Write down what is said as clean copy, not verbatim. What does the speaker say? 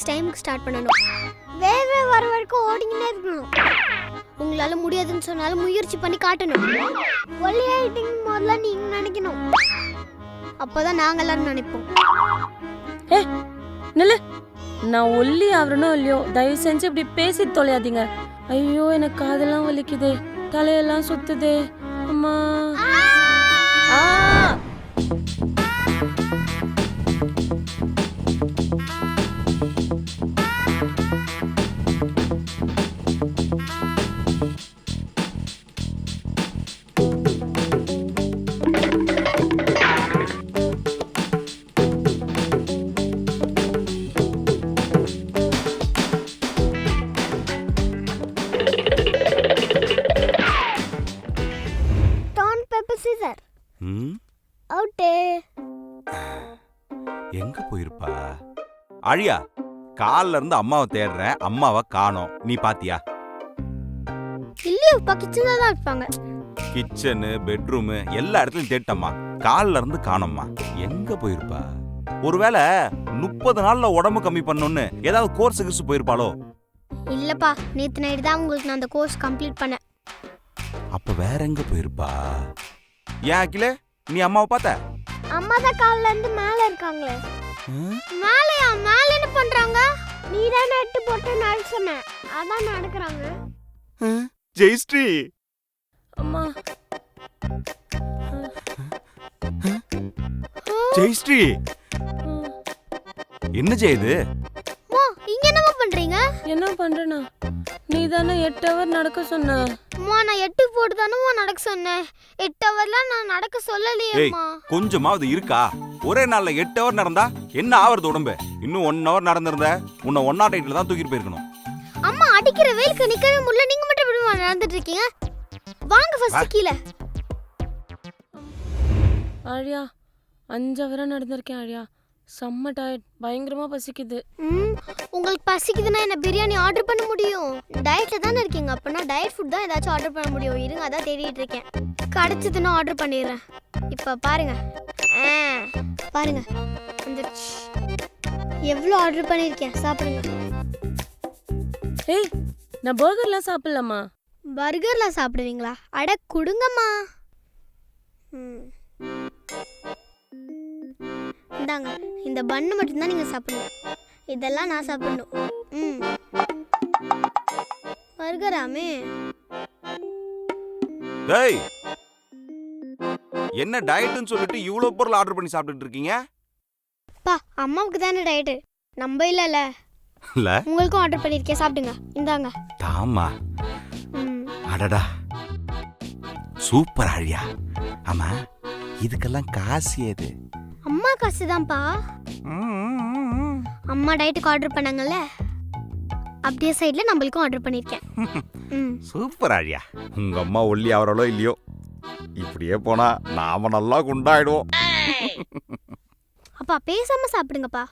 Fix டைமுக்கு start பண்ணணும். வேர்வை வர வரைக்கும் ஓடிக்கிட்டே இருக்கணும். உங்களால முடியாதுன்னு சொன்னாலும் முயற்சி பண்ணி காட்டணும். ஒல்லி ஆயிட்டிங் முதல்ல நீங்க நினைக்கணும். அப்போதான் நாங்க எல்லாரும் நினைப்போம். நில்லு, நான் ஒல்லி ஆவறனோ இல்லையோ தயவு செஞ்சு இப்படி பேசி தொலையாதீங்க. ஐயோ எனக்கு காதெல்லாம் வலிக்குதே, தலையெல்லாம் சுத்துதே அம்மா. எங்க போயிருப்பா? அழியா, கால்ல இருந்து அம்மாவை தேடுறேன், அம்மாவை காணோம். நீ பாத்தியா? இல்லையப்பா, கிச்சன்ல தான் இருப்பாங்க. கிச்சனு, பெட்ரூம் எல்லா இடத்துலயும் தேட்டம்மா, கால்ல இருந்து காணோம்மா. எங்க போயிருப்பா? ஒருவேளை 30 நாள்ல உடம்பு கம்மி பண்ணணும்னு ஏதாவது கோர்ஸ் போயிருப்பாளோ? இல்லப்பா, நேத்து நைட் தான் உங்களுக்கு நான் அந்த கோர்ஸ் கம்ப்ளீட் பண்ணேன். அப்ப வேற எங்க போயிருப்பா? ஏன் அகிலே, நீ அம்மாவை பார்த்த? அம்மா தான் கால்ல இருந்து மேல இருக்காங்களே. மேலயா? மேல என்ன பண்றாங்க? நீ தான் நெட் போட்டு நடக்க சொன்ன, அதான் நடக்கறாங்க. ஜெயஸ்ரீ அம்மா. ஜெயஸ்ரீ என்ன செய்யுது? அம்மா, இங்க என்னமா பண்றீங்க? என்ன பண்றேனா? நீ தானே 8 ஹவர் நடக்க சொன்ன. அம்மா, நான் 8 போட்டு தானே நடக்க சொன்னேன். 8 ஹவர்லாம் நான் நடக்க சொல்லலையேம்மா. கொஞ்சமாவது இருக்கா? ஒரே நாள்ல 8 ஹவர் நடந்தா என்ன ஆவறது உடம்பு? இன்னும் 1 ஹவர் நடந்திருந்த உன்னை 108ல தான் தூக்கிட்டு போயிருக்கணும். அம்மா, அடிக்கிற வெயிலுக்கு நிக்கவே முடியல. நீங்க மட்டும் எப்படி நடந்துட்டு இருக்கீங்க? வாங்க ஃபர்ஸ்ட் கீழ. ஆழியா, 5 ஹவர் நடந்திருக்கேன் ஆழியா. செம்ம டயர்ட், பயங்கரமா பசிக்குது. உங்களுக்கு பசிக்குதுன்னா என்ன பிரியாணி ஆர்டர் பண்ண முடியும்? டயட்ல தானே இருக்கீங்க, அப்பனா டயட் ஃபுட் தான் ஏதாச்சும் ஆர்டர் பண்ண முடியும். இருங்க, அதான் தேடிட்டு இருக்கேன். கிடைச்சதுன்னா ஆர்டர் பண்ணிடுறேன். இப்ப பாருங்க, பாருங்க வந்துருச்சு. எவ்வளோ ஆர்டர் பண்ணிருக்கேன், சாப்பிடுங்க. ஏய், நான் பர்கர்லாம் சாப்பிடலாமா? பர்கர்லாம் சாப்பிடுவீங்களா? அட குடுங்கம்மா. இந்தாங்க, இந்த பன்னு மட்டும்தான் நீங்க சாப்பிடணும். இதெல்லாம் நான் சாப்பிடணும். பர்கராமே. டேய், என்ன டயட்னு சொல்லிட்டு இவ்ளோ பொருள் ஆர்டர் பண்ணி சாப்பிட்டுட்டு இருக்கீங்க? பா, அம்மாவுக்கு தானே டயட், நம்ம இல்லல. இல்ல, உங்களுக்கும் ஆர்டர் பண்ணிருக்கேன், சாப்பிடுங்க. இந்தாங்க. தாமா. அடடா, சூப்பர் ஆழியா. ஆமா, இதுக்கெல்லாம் காசு ஏது? அம்மா காசு தான்ப்பா. அம்மா டயட்டுக்கு ஆர்டர் பண்ணாங்கல்ல, அப்படியே சைடுல நம்மளுக்கும் ஆர்டர் பண்ணிருக்கேன். சூப்பர் ஆழியா. உங்க அம்மா ஒல்லி ஆவறாளோ இல்லையோ, இப்படியே போனா நாம நல்லா குண்டாயிடுவோம். அப்பா பேசாம சாப்பிடுங்கப்பா.